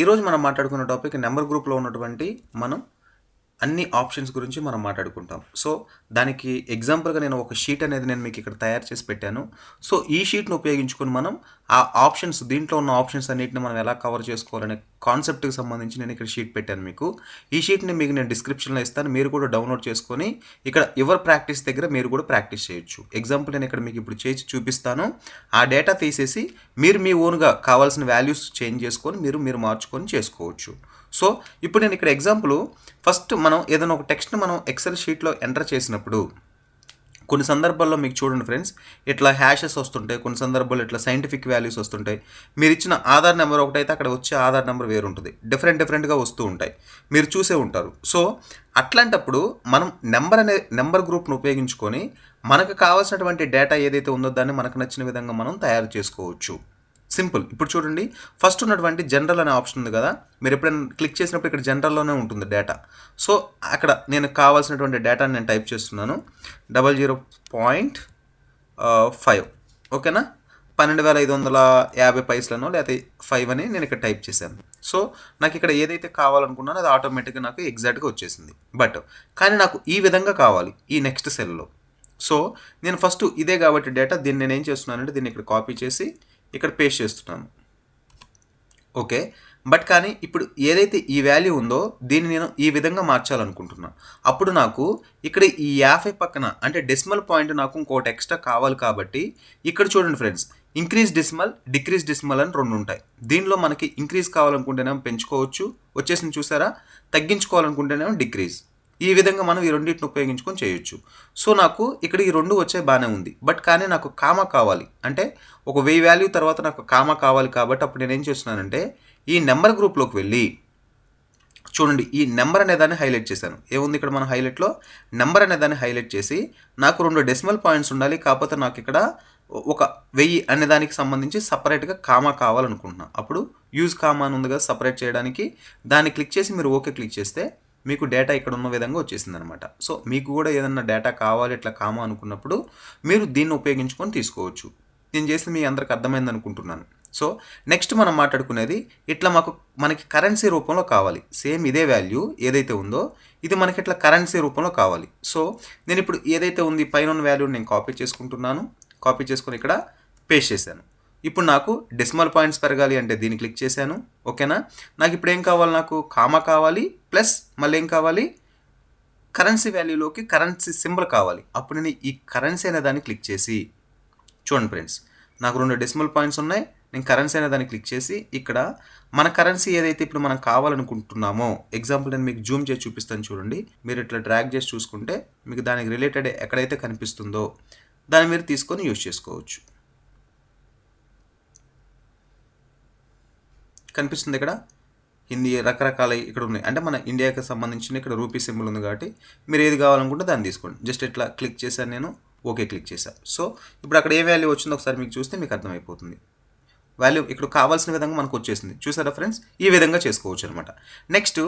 ఈరోజు మనం మాట్లాడుకున్న టాపిక్ నెంబర్ గ్రూప్లో ఉన్నటువంటి మనం అన్ని ఆప్షన్స్ గురించి మనం మాట్లాడుకుంటాం. సో, దానికి ఎగ్జాంపుల్‌గా నేను ఒక షీట్ అనేది నేను మీకు ఇక్కడ తయారు చేసి పెట్టాను. సో, ఈ షీట్‌ని ఉపయోగించుకొని మనం ఆ ఆప్షన్స్ దీంట్లో ఉన్న ఆప్షన్స్ అన్నిటిని మనం ఎలా కవర్ చేసుకోవాలనే కాన్సెప్ట్‌కి సంబంధించి నేను ఇక్కడ షీట్ పెట్టాను మీకు. ఈ షీట్‌ని మీకు నేను డిస్క్రిప్షన్‌లో ఇస్తాను. మీరు కూడా డౌన్‌లోడ్ చేసుకొని ఇక్కడ యువర్ ప్రాక్టీస్ దగ్గర మీరు కూడా ప్రాక్టీస్ చేయొచ్చు. ఎగ్జాంపుల్ నేను ఇక్కడ మీకు ఇప్పుడు చేసి చూపిస్తాను. ఆ డేటా తీసేసి మీరు మీ ఓన్‌గా కావాల్సిన వాల్యూస్ చేంజ్ చేసుకొని మీరు మార్చుకొని చేసుకోవచ్చు. సో, ఇప్పుడు నేను ఇక్కడ ఎగ్జాంపుల్ ఫస్ట్ మనం ఏదైనా ఒక టెక్స్ట్‌ని మనం ఎక్సెల్ షీట్‌లో ఎంటర్ చేసినప్పుడు కొన్ని సందర్భాల్లో మీకు చూడండి ఫ్రెండ్స్, ఇట్లా హ్యాషెస్ వస్తుంటాయి. కొన్ని సందర్భాల్లో ఇట్లా సైంటిఫిక్ వాల్యూస్ వస్తుంటాయి. మీరిచ్చిన ఆధార్ నెంబర్ ఒకటైతే అక్కడ వచ్చే ఆధార్ నెంబర్ వేరుంటుంది. డిఫరెంట్‌గా వస్తూ ఉంటాయి. మీరు చూసే ఉంటారు. సో, అట్లాంటప్పుడు మనం నెంబర్ గ్రూప్‌ను ఉపయోగించుకొని మనకు కావాల్సినటువంటి డేటా ఏదైతే ఉందో దాన్ని మనకు నచ్చిన విధంగా మనం తయారు చేసుకోవచ్చు. సింపుల్. ఇప్పుడు చూడండి, ఫస్ట్ ఉన్నటువంటి జనరల్ అనే ఆప్షన్ ఉంది కదా, మీరు ఎప్పుడైనా క్లిక్ చేసినప్పుడు ఇక్కడ జనరల్లోనే ఉంటుంది డేటా. సో, అక్కడ నేను కావాల్సినటువంటి డేటాని నేను టైప్ చేస్తున్నాను. 00.5 ఓకేనా, 12,550 పైసలనో లేకపోతే 5 అని నేను ఇక్కడ టైప్ చేశాను. సో, నాకు ఇక్కడ ఏదైతే కావాలనుకున్నానో అది ఆటోమేటిక్గా నాకు ఎగ్జాక్ట్గా వచ్చేసింది. కానీ నాకు ఈ విధంగా కావాలి ఈ నెక్స్ట్ సెల్లో. సో, నేను ఫస్ట్ ఇదే కాబట్టి డేటా దీన్ని నేను ఏం చేస్తున్నానంటే దీన్ని ఇక్కడ కాపీ చేసి ఇక్కడ పేస్ట్ చేస్తున్నాను. ఓకే, కానీ ఇప్పుడు ఏదైతే ఈ వాల్యూ ఉందో దీన్ని నేను ఈ విధంగా మార్చాలనుకుంటున్నాను. అప్పుడు నాకు ఇక్కడ ఈ 50 పక్కన అంటే డెసిమల్ పాయింట్ నాకు ఇంకోటి ఎక్స్ట్రా కావాలి కాబట్టి ఇక్కడ చూడండి friends, increase decimal, decrease decimal అని 2 ఉంటాయి. దీనిలో మనకి ఇంక్రీజ్ కావాలనుకుంటేనేమో పెంచుకోవచ్చు, వచ్చేసింది చూసారా, తగ్గించుకోవాలనుకుంటేనేమో డిక్రీజ్. ఈ విధంగా మనం ఈ రెండింటిని ఉపయోగించుకొని చేయొచ్చు. సో, నాకు ఇక్కడ ఈ 2 వచ్చాయి, బాగానే ఉంది. కానీ నాకు కామా కావాలి. అంటే ఒక 1000 వాల్యూ తర్వాత నాకు కామా కావాలి కాబట్టి అప్పుడు నేను ఏం చేస్తున్నానంటే ఈ నెంబర్ గ్రూప్లోకి వెళ్ళి చూడండి, ఈ నెంబర్ అనేదాన్ని హైలైట్ చేశాను. ఏముంది ఇక్కడ మన హైలైట్లో నెంబర్ అనేదాన్ని హైలైట్ చేసి నాకు 2 డెసిమల్ పాయింట్స్ ఉండాలి. కాకపోతే నాకు ఇక్కడ ఒక 1000 అనే దానికి సంబంధించి సపరేట్గా కామా కావాలనుకుంటున్నాను. అప్పుడు యూజ్ కామా అని ఉంది కదా సపరేట్ చేయడానికి, దాన్ని క్లిక్ చేసి మీరు ఓకే క్లిక్ చేస్తే మీకు డేటా ఇక్కడ ఉన్న విధంగా వచ్చేసింది అనమాట. సో, మీకు కూడా ఏదన్నా డేటా కావాలి ఇట్లా కామా అనుకున్నప్పుడు మీరు దీన్ని ఉపయోగించుకొని తీసుకోవచ్చు. నేను చేసింది మీ అందరికి అర్థమైంది అనుకుంటున్నాను. సో, నెక్స్ట్ మనం మాట్లాడుకునేది ఇట్లా మనకి కరెన్సీ రూపంలో కావాలి. సేమ్ ఇదే వాల్యూ ఏదైతే ఉందో ఇది మనకి ఇట్లా కరెన్సీ రూపంలో కావాలి. సో, నేను ఇప్పుడు ఏదైతే ఉంది పైన ఉన్న వాల్యూని నేను కాపీ చేసుకుంటున్నాను. కాపీ చేసుకొని ఇక్కడ పేస్ట్ చేశాను. ఇప్పుడు నాకు డెసిమల్ పాయింట్స్ పెరగాలి అంటే దీన్ని క్లిక్ చేశాను. ఓకేనా, నాకు ఇప్పుడు ఏం కావాలి, నాకు కామా కావాలి ప్లస్ మళ్ళీ ఏం కావాలి, కరెన్సీ వాల్యూలోకి కరెన్సీ సింబల్ కావాలి. అప్పుడు నేను ఈ కరెన్సీ అనే దాన్ని క్లిక్ చేసి చూడండి ఫ్రెండ్స్, నాకు 2 డెసిమల్ పాయింట్స్ ఉన్నాయి. నేను కరెన్సీ అనే దాన్ని క్లిక్ చేసి ఇక్కడ మన కరెన్సీ ఏదైతే ఇప్పుడు మనం కావాలనుకుంటున్నామో, ఎగ్జాంపుల్ నేను మీకు జూమ్ చేసి చూపిస్తాను చూడండి. మీరు ఇట్లా డ్రాగ్ చేసి చూసుకుంటే మీకు దానికి రిలేటెడ్ ఎక్కడైతే కనిపిస్తుందో దాన్ని మీరు తీసుకొని యూజ్ చేసుకోవచ్చు. కనిపిస్తుంది ఇక్కడ హిందీ రకరకాల ఇక్కడ ఉన్నాయి. అంటే మన ఇండియాకి సంబంధించిన ఇక్కడ రూపీ సింబల్ ఉంది కాబట్టి మీరు ఏది కావాలనుకుంటే దాన్ని తీసుకోండి. జస్ట్ ఇట్లా క్లిక్ చేశాను, నేను ఓకే క్లిక్ చేశాను. సో, ఇప్పుడు అక్కడ ఏ వాల్యూ వచ్చిందో ఒకసారి మీకు చూస్తే మీకు అర్థమైపోతుంది. వాల్యూ ఇక్కడ కావాల్సిన విధంగా మనకు వచ్చేసింది. చూసారా ఫ్రెండ్స్, ఈ విధంగా చేసుకోవచ్చు అనమాట. నెక్స్ట్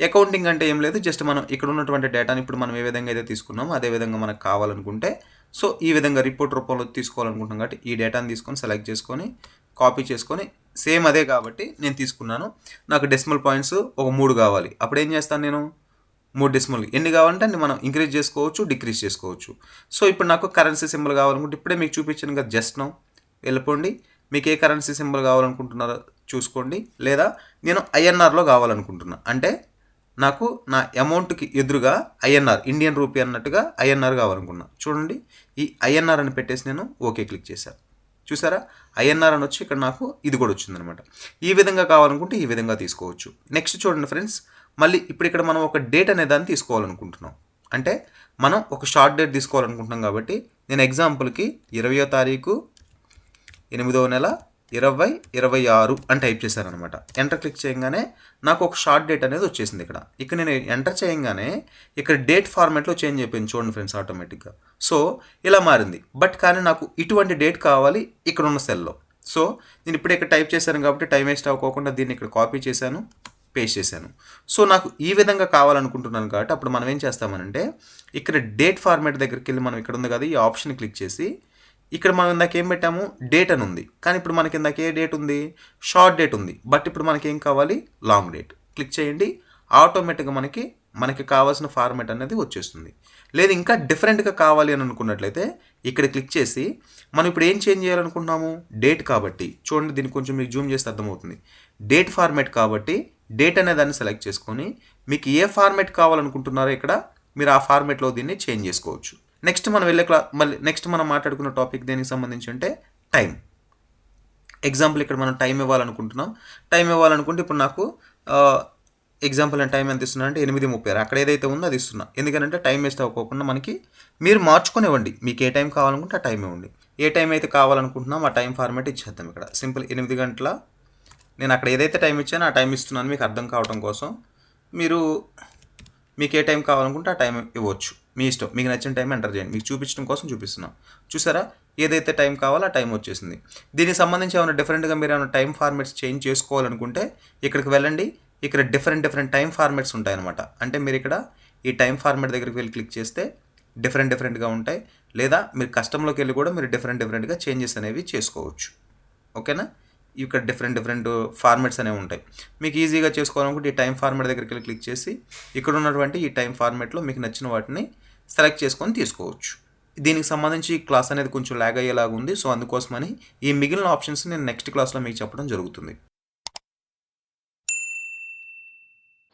అకౌంటింగ్ అంటే ఏం లేదు, జస్ట్ మనం ఇక్కడ ఉన్నటువంటి డేటాని ఇప్పుడు మనం ఏ విధంగా అయితే తీసుకున్నామో అదే విధంగా మనకు కావాలనుకుంటే సో ఈ విధంగా రిపోర్ట్ రూపంలో తీసుకోవాలనుకుంటున్నాం కాబట్టి ఈ డేటాని తీసుకొని సెలెక్ట్ చేసుకొని కాపీ చేసుకొని సేమ్ అదే కాబట్టి నేను తీసుకున్నాను. నాకు డెసిమల్ పాయింట్స్ ఒక 3 కావాలి. అప్పుడు ఏం చేస్తాను, నేను 3 డెసిమల్ ఎన్ని కావాలంటే అన్ని మనం ఇంక్రీజ్ చేసుకోవచ్చు, డిక్రీజ్ చేసుకోవచ్చు. సో, ఇప్పుడు నాకు కరెన్సీ సింబల్ కావాలనుకుంటే ఇప్పుడే మీకు చూపించాను కదా, జస్ట్ నౌ వెళ్ళిపోండి. మీకు ఏ కరెన్సీ సింబల్ కావాలనుకుంటున్నారో చూసుకోండి. లేదా నేను ఐఎన్ఆర్లో కావాలనుకుంటున్నా అంటే నాకు నా అమౌంట్కి ఎదురుగా ఐఎన్ఆర్ ఇండియన్ రూపీ అన్నట్టుగా ఐఎన్ఆర్ కావాలనుకున్నా. చూడండి, ఈ ఐఎన్ఆర్ అని పెట్టేసి నేను ఓకే క్లిక్ చేశాను. చూసారా, ఐఎన్ఆర్ అని వచ్చి ఇక్కడ నాకు ఇది కూడా వచ్చిందనమాట. ఈ విధంగా కావాలనుకుంటే ఈ విధంగా తీసుకోవచ్చు. నెక్స్ట్ చూడండి ఫ్రెండ్స్, మళ్ళీ ఇప్పుడు ఇక్కడ మనం ఒక డేట్ అనే దాన్ని తీసుకోవాలనుకుంటున్నాం. అంటే మనం ఒక షార్ట్ డేట్ తీసుకోవాలనుకుంటున్నాం కాబట్టి నేను ఎగ్జాంపుల్కి 20వ తారీఖు 8వ నెల 2026 అని టైప్ చేశాను అనమాట. ఎంటర్ క్లిక్ చేయగానే నాకు ఒక షార్ట్ డేట్ అనేది వచ్చేసింది. ఇక్కడ నేను ఎంటర్ చేయగానే ఇక్కడ డేట్ ఫార్మాట్లో చేంజ్ అయిపోయింది చూడండి ఫ్రెండ్స్ ఆటోమేటిక్గా. సో, ఇలా మారింది. కానీ నాకు ఇటువంటి డేట్ కావాలి ఇక్కడ ఉన్న సెల్లో. సో, నేను ఇప్పుడు ఇక్కడ టైప్ చేశాను కాబట్టి టైం వేస్ట్ అవ్వకుండా దీన్ని ఇక్కడ కాపీ చేశాను, పేస్ట్ చేశాను. సో, నాకు ఈ విధంగా కావాలనుకుంటున్నాను కాబట్టి అప్పుడు మనం ఏం చేస్తామనంటే ఇక్కడ డేట్ ఫార్మాట్ దగ్గరికి వెళ్ళి మనం ఇక్కడ ఉంది కదా ఈ ఆప్షన్ క్లిక్ చేసి ఇక్కడ మనం ఇందాక ఏం పెట్టాము, డేట్ అని ఉంది. కానీ ఇప్పుడు మనకి ఇందాక ఏ డేట్ ఉంది, షార్ట్ డేట్ ఉంది. బట్ ఇప్పుడు మనకి ఏం కావాలి, లాంగ్ డేట్. క్లిక్ చేయండి, ఆటోమేటిక్గా మనకి కావాల్సిన ఫార్మాట్ అనేది వచ్చేస్తుంది. లేదు ఇంకా డిఫరెంట్గా కావాలి అని అనుకున్నట్లయితే ఇక్కడ క్లిక్ చేసి మనం ఇప్పుడు ఏం చేంజ్ చేయాలనుకుంటున్నాము, డేట్ కాబట్టి చూడండి, దీన్ని కొంచెం మీకు జూమ్ చేస్తే అర్థమవుతుంది. డేట్ ఫార్మాట్ కాబట్టి డేట్ అనే దాన్ని సెలెక్ట్ చేసుకొని మీకు ఏ ఫార్మాట్ కావాలనుకుంటున్నారో ఇక్కడ మీరు ఆ ఫార్మాట్లో దీన్ని చేంజ్ చేసుకోవచ్చు. నెక్స్ట్ మనం మళ్ళీ నెక్స్ట్ మనం మాట్లాడుకున్న టాపిక్ దేనికి సంబంధించి అంటే టైం. ఎగ్జాంపుల్ ఇక్కడ మనం టైం ఇవ్వాలనుకుంటున్నాం. టైం ఇవ్వాలనుకుంటే ఇప్పుడు నాకు ఎగ్జాంపుల్ నేను టైం ఎంత ఇస్తున్నా అంటే 8:36, అక్కడ ఏదైతే ఉందో అది ఇస్తున్నా. ఎందుకంటే టైం వేస్ట్ అవ్వకుండా మనకి మీరు మార్చుకునివ్వండి, మీకు ఏ టైం కావాలనుకుంటే ఆ టైం ఇవ్వండి. ఏ టైం అయితే కావాలనుకుంటున్నాం ఆ టైం ఫార్మాట్ ఇచ్చేద్దాం. ఇక్కడ సింపుల్ 8 గంటల, నేను అక్కడ ఏదైతే టైం ఇచ్చానో ఆ టైం ఇస్తున్నాను మీకు అర్థం కావడం కోసం. మీకు ఏ టైం కావాలనుకుంటే ఆ టైం ఇవ్వచ్చు, మీ ఇష్టం. మీకు నచ్చిన టైం ఎంటర్ చేయండి, మీకు చూపించడం కోసం చూపిస్తున్నాం. చూసారా, ఏదైతే టైం కావాలో ఆ టైం వచ్చేసింది. దీనికి సంబంధించి ఏమైనా డిఫరెంట్గా మీరు ఏమైనా టైం ఫార్మాట్స్ చేంజ్ చేసుకోవాలనుకుంటే ఇక్కడికి వెళ్ళండి. ఇక్కడ డిఫరెంట్ టైం ఫార్మాట్స్ ఉంటాయన్నమాట. అంటే మీరు ఇక్కడ ఈ టైం ఫార్మాట్ దగ్గరికి వెళ్ళి క్లిక్ చేస్తే డిఫరెంట్గా ఉంటాయి. లేదా మీరు కస్టమ్లోకి వెళ్ళి కూడా మీరు డిఫరెంట్గా చేంజెస్ అనేవి చేసుకోవచ్చు. ఓకేనా, ఇక్కడ డిఫరెంట్ ఫార్మాట్స్ అనేవి ఉంటాయి. మీకు ఈజీగా చేసుకోవాలనుకుంటే ఈ టైం ఫార్మాట్ దగ్గరికి వెళ్ళి క్లిక్ చేసి ఇక్కడ ఉన్నటువంటి ఈ టైం ఫార్మాట్లో మీకు నచ్చిన వాటిని సెలెక్ట్ చేసుకొని తీసుకోవచ్చు. దీనికి సంబంధించి ఈ క్లాస్ అనేది కొంచెం ల్యాగ్ అయ్యేలాగా ఉంది. సో అందుకోసమని ఈ మిగిలిన ఆప్షన్స్ నేను నెక్స్ట్ క్లాస్లో మీకు చెప్పడం జరుగుతుంది.